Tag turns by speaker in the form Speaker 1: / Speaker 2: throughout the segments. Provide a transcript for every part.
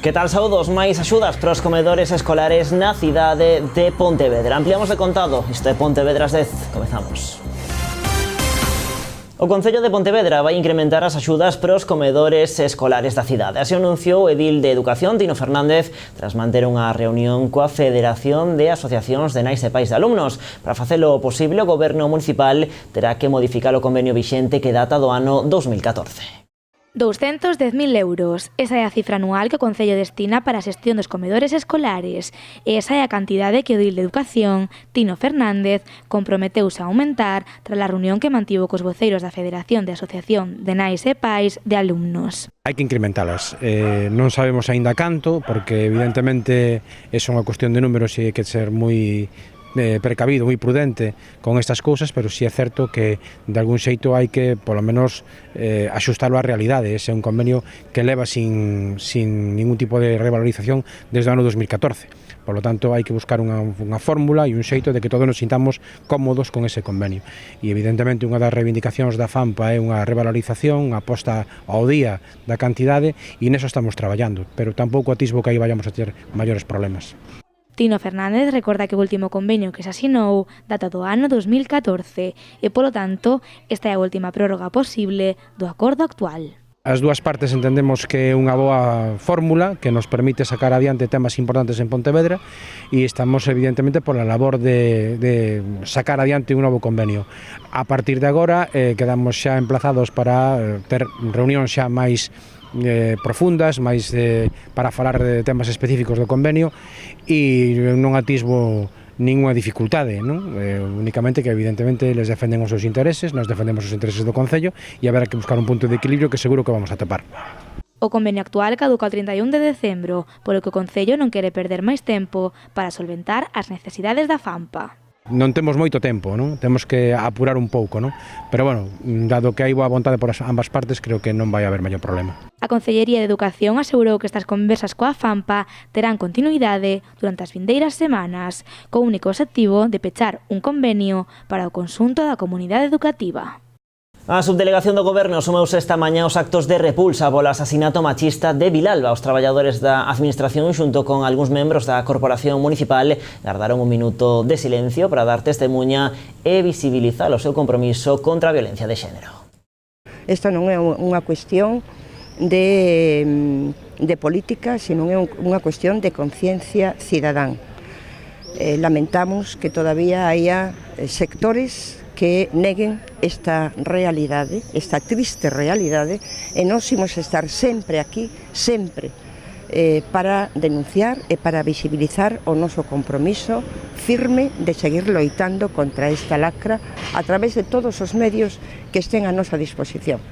Speaker 1: Que tal, saúdos? Máis axudas para os comedores escolares na cidade de Pontevedra. Ampliamos de contado, isto é Pontevedra 10. Comezamos. O Concello de Pontevedra vai incrementar as axudas para os comedores escolares da cidade. Así anunciou o edil de Educación, Tino Fernández, tras manter unha reunión coa Federación de Asociacións de Nais e Pais de Alumnos. Para facelo posible, o Goberno municipal terá que modificar o convenio vixente que data do ano 2014.
Speaker 2: 210.000 euros. Esa é a cifra anual que o Concello destina para a xestión dos comedores escolares. E esa é a cantidade que o edil de Educación, Tino Fernández, comprometeuse a aumentar tras a reunión que mantivo cos voceiros da Federación de Asociación de Nais e Pais de Alumnos.
Speaker 3: Hai que incrementalas. Non sabemos aínda canto, porque evidentemente é unha cuestión de números e hai que ser moi precavido, moi prudente con estas cousas, pero si é certo que de algún xeito hai que, polo menos, axustalo á realidade. Ese é un convenio que leva sin ningún tipo de revalorización desde o ano 2014. Por lo tanto, hai que buscar unha fórmula e un xeito de que todos nos sintamos cómodos con ese convenio. E evidentemente unha das reivindicacións da FAMPA é unha revalorización, unha aposta ao día da cantidade, e neso estamos traballando, pero tampouco atisbo que aí vayamos a ter maiores problemas.
Speaker 2: Tino Fernández recorda que o último convenio que se asinou data do ano 2014 e, polo tanto, esta é a última prórroga posible do acordo actual.
Speaker 3: As dúas partes entendemos que é unha boa fórmula que nos permite sacar adiante temas importantes en Pontevedra e estamos evidentemente por a labor de sacar adiante un novo convenio. A partir de agora quedamos xa emplazados para ter reunións xa máis profundas, máis para falar de temas específicos do convenio, e non atisbo ninguna dificultade, non? Únicamente que evidentemente eles defenden os seus intereses, nós defendemos os intereses do Concello, e haberá que buscar un punto de equilibrio que seguro que vamos a topar.
Speaker 2: O convenio actual caduca o 31 de decembro, polo que o Concello non quere perder máis tempo para solventar as necesidades da FAMPA.
Speaker 3: Non temos moito tempo, non? Temos que apurar un pouco, non? Pero, bueno, dado que hai boa vontade por ambas partes, creo que non vai haber maior problema.
Speaker 2: A Concellería de Educación asegurou que estas conversas coa FAMPA terán continuidade durante as vindeiras semanas, co único obxectivo de pechar un convenio para o conxunto da comunidade educativa.
Speaker 1: A subdelegación do Goberno sumouse esta mañá os actos de repulsa polo asasinato machista de Vilalba. Os traballadores da Administración, xunto con algúns membros da Corporación Municipal, gardaron un minuto de silencio para dar testemunha e visibilizar o seu compromiso contra a violencia de xénero.
Speaker 4: Esta non é unha cuestión de política, sino é unha cuestión de conciencia cidadán. Lamentamos que todavía haya sectores que neguen esta realidade, esta triste realidade, e nós imos estar sempre aquí, sempre, para denunciar e para visibilizar o noso compromiso firme de seguir loitando contra esta lacra a través de todos os medios que estén a nosa disposición.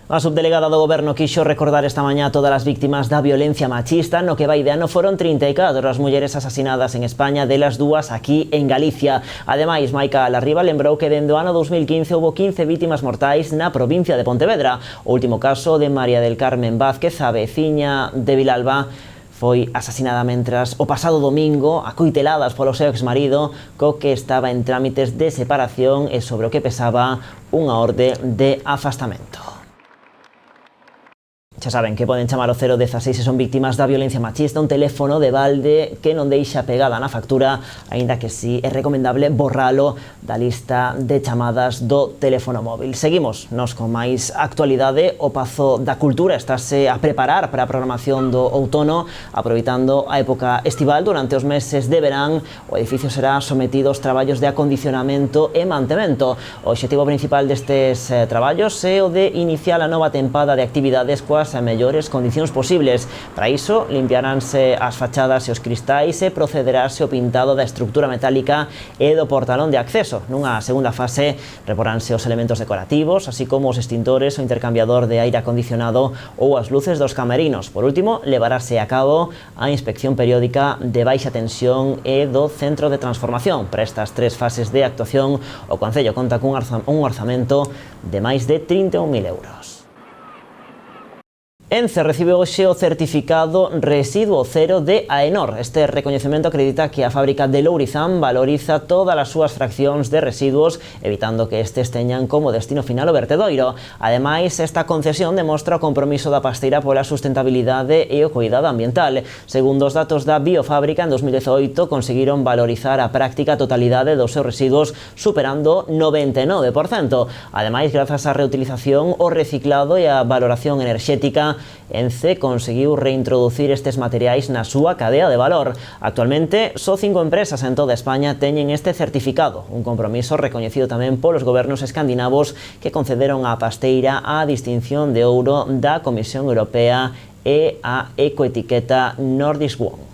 Speaker 1: A subdelegada do Goberno quixo recordar esta mañá todas as víctimas da violencia machista. No que vai de ano foron 34 as mulleres asasinadas en España, delas dúas aquí en Galicia. Ademais, Maica Larriba lembrou que dende o ano 2015 houbo 15 vítimas mortais na provincia de Pontevedra. O último caso de María del Carmen Vázquez, a veciña de Vilalba, foi asasinada mentras o pasado domingo, acoiteladas polo seu exmarido, co que estaba en trámites de separación e sobre o que pesaba unha orde de afastamento. Xa saben que poden chamar o 016 se son víctimas da violencia machista, un teléfono de balde que non deixa pegada na factura, aínda que si é recomendable borralo da lista de chamadas do teléfono móvil. Seguimos nos con máis actualidade. O Pazo da Cultura estáse a preparar para a programación do outono, aproveitando a época estival. Durante os meses de verán, o edificio será sometido aos traballos de acondicionamento e mantemento. O obxectivo principal destes traballos é o de iniciar a nova tempada de actividades coas mellores condicións posibles. Para iso, limpiaránse as fachadas e os cristais e procederáse ao pintado da estructura metálica e do portalón de acceso. Nunha segunda fase, reporánse os elementos decorativos, así como os extintores, o intercambiador de aire acondicionado ou as luces dos camerinos. Por último, levarase a cabo a inspección periódica de baixa tensión e do centro de transformación. Para estas tres fases de actuación, o Concello conta cun orzamento de máis de 31.000 euros. ENCE recibe hoxe o certificado Residuo Cero de AENOR. Este recoñecemento acredita que a fábrica de Lourizán valoriza todas as súas fraccións de residuos, evitando que estes teñan como destino final o vertedoiro. Ademais, esta concesión demostra o compromiso da pasteira pola sustentabilidade e o cuidado ambiental. Segundo os datos da biofábrica, en 2018 conseguiron valorizar a práctica totalidade dos seus residuos, superando 99%. Ademais, grazas á reutilización, o reciclado e a valoración enerxética, ENCE conseguiu reintroducir estes materiais na súa cadea de valor. Actualmente, só 5 empresas en toda España teñen este certificado, un compromiso recoñecido tamén polos gobernos escandinavos que concederon á pasteira a distinción de ouro da Comisión Europea e a ecoetiqueta Nordisk One.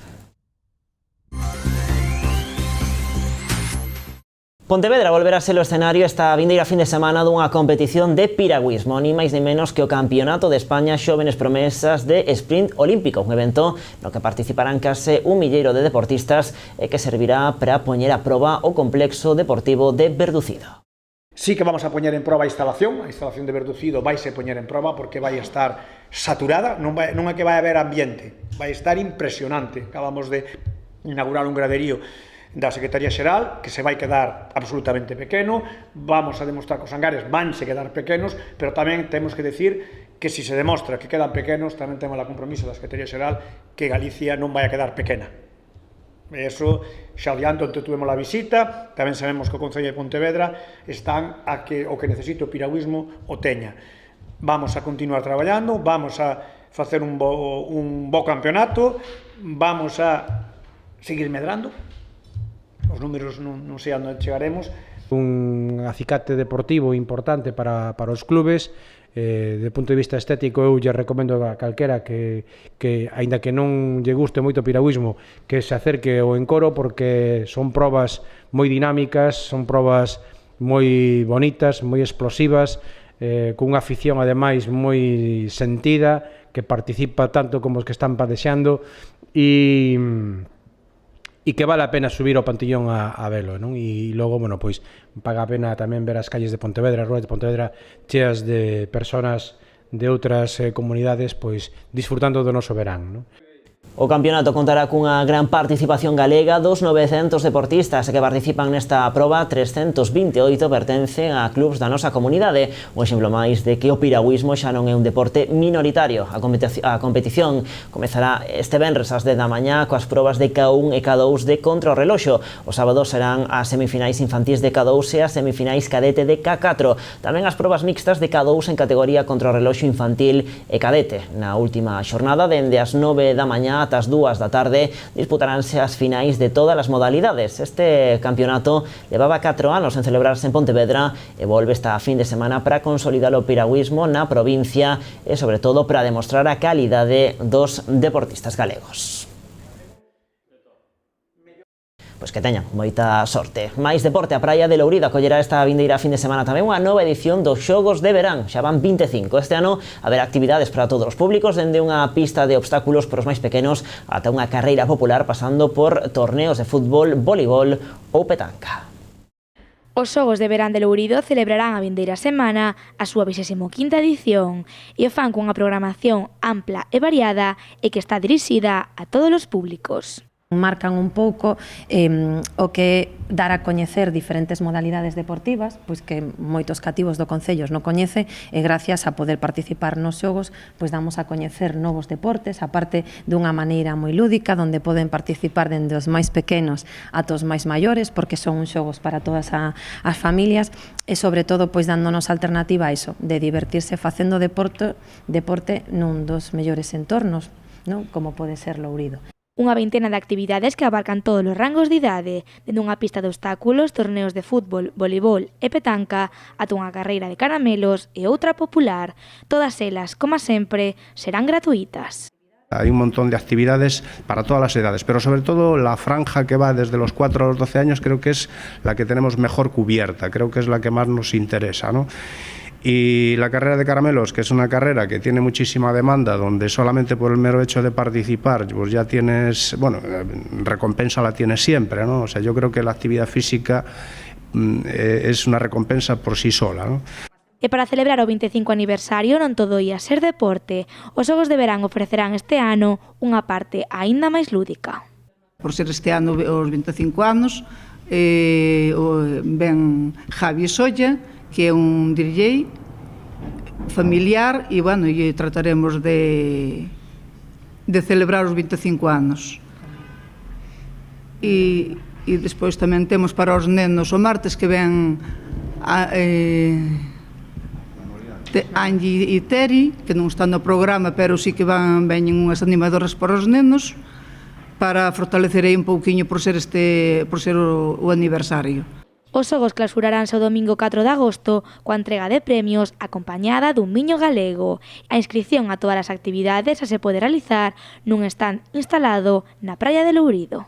Speaker 1: Pontevedra volverá a ser o escenario esta vindeira fin de semana dunha competición de piragüismo, ni máis ni menos que o Campeonato de España Xóvenes Promesas de Sprint Olímpico, un evento no que participarán case 1.000 de deportistas e que servirá para poñer a proba o complexo deportivo de Verducido.
Speaker 5: Sí que vamos a poñer en proba a instalación de Verducido vaise poñer en proba porque vai estar saturada, non é que vai haber ambiente, vai estar impresionante. Acabamos de inaugurar un graderío da Secretaría Xeral, que se vai quedar absolutamente pequeno, vamos a demostrar que os hangares vanse quedar pequenos, pero tamén temos que decir que se demostra que quedan pequenos, tamén temos o compromiso da Secretaría Xeral que Galicia non vai a quedar pequena. Eso xa adianto, onte tuvemos a visita, tamén sabemos que o Concello de Pontevedra están a que o que necesite o piragüismo o teña. Vamos a continuar traballando, vamos a facer un bo campeonato, vamos a seguir medrando. Os números non sei onde chegaremos.
Speaker 3: Un acicate deportivo importante para os clubes. De punto de vista estético, eu lle recomendo a calquera que aínda que non lle guste moito o piragüismo, que se acerque ao encoro, porque son probas moi dinámicas, son probas moi bonitas, moi explosivas, cunha afición ademais moi sentida, que participa tanto como os que están padexando e que vale a pena subir ao pantillón a velo, non? E logo, bueno, pois paga a pena tamén ver as calles de Pontevedra, as ruas de Pontevedra cheas de persoas de outras comunidades, pois disfrutando do noso verán, non?
Speaker 1: O campeonato contará cunha gran participación galega dos 900 deportistas que participan nesta proba. 328 pertencen a clubs da nosa comunidade, un exemplo máis de que o piragüismo xa non é un deporte minoritario. A competición comezará este venres ás 10 da mañá coas probas de K1 e K2 de contrarreloxo. Os sábados serán as semifinais infantís de K2 e as semifinais cadete de K4. Tamén as probas mixtas de K2 en categoría contrarreloxo infantil e cadete. Na última xornada, dende as 9 da mañá ata as 2 da tarde, disputaránse as finais de todas as modalidades. Este campeonato levaba 4 anos en celebrarse en Pontevedra e volve esta fin de semana para consolidar o piragüismo na provincia e, sobre todo, para demostrar a calidade dos deportistas galegos. Pois que teñan moita sorte. Mais deporte, a praia de Lourido acollerá esta vindeira fin de semana tamén unha nova edición dos Xogos de Verán. Xa van 25. Este ano haberá actividades para todos os públicos, dende unha pista de obstáculos para os máis pequenos ata unha carreira popular, pasando por torneos de fútbol, voleibol ou petanca.
Speaker 2: Os Xogos de Verán de Lourido celebrarán a vindeira semana a súa 25ª edición e o fan cunha programación ampla e variada e que está dirixida a todos os públicos.
Speaker 6: Marcan un pouco o que dar a coñecer diferentes modalidades deportivas, pois que moitos cativos do Concello non coñece, e gracias a poder participar nos xogos, pois damos a coñecer novos deportes, aparte dunha maneira moi lúdica, onde poden participar dende os máis pequenos ata os máis maiores, porque son uns xogos para todas as familias, e sobre todo pois dándonos alternativa a iso, de divertirse facendo deporte nun dos mellores entornos, non? Como pode ser Lourido.
Speaker 2: Unha veintena de actividades que abarcan todos os rangos de idade, dende unha pista de obstáculos, torneos de fútbol, voleibol e petanca, ata unha carreira de caramelos e outra popular. Todas elas, como sempre, serán gratuitas.
Speaker 7: Hay un montón de actividades para todas las edades, pero sobre todo la franja que va desde los 4 a los 12 años creo que es la que tenemos mejor cubierta, creo que es la que más nos interesa, ¿no? Y la carrera de caramelos, que es una carrera que tiene muchísima demanda, donde solamente por el mero hecho de participar, pues ya tienes, bueno, recompensa la tienes siempre, ¿no? O sea, yo creo que la actividad física es una recompensa por sí sola, ¿no?
Speaker 2: E para celebrar o 25 aniversario non todo ia ser deporte. Os Xogos de Verán ofrecerán este ano unha parte aínda máis lúdica.
Speaker 8: Por ser este ano os 25 anos, ven Javi Solla, que é un DJ familiar, e, bueno, e trataremos de celebrar os 25 anos. E despois tamén temos para os nenos o martes que ven Angie e Teri, que non están no programa, pero sí que veñen unhas animadoras para os nenos, para fortalecer aí un pouquiño por ser o aniversario.
Speaker 2: Os xogos clausuraránse o domingo 4 de agosto coa entrega de premios acompañada dun viño galego. A inscripción a todas as actividades se pode realizar nun stand instalado na praia de Lourido.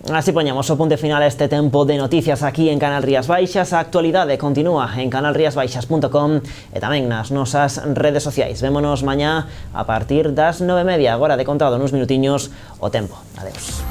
Speaker 1: Así poñemos o punto final a este tempo de noticias aquí en Canal Rías Baixas. A actualidade continúa en canalriasbaixas.com e tamén nas nosas redes sociais. Vémonos mañá a partir das 9:30. Agora de contado nuns minutiños o tempo. Adeus.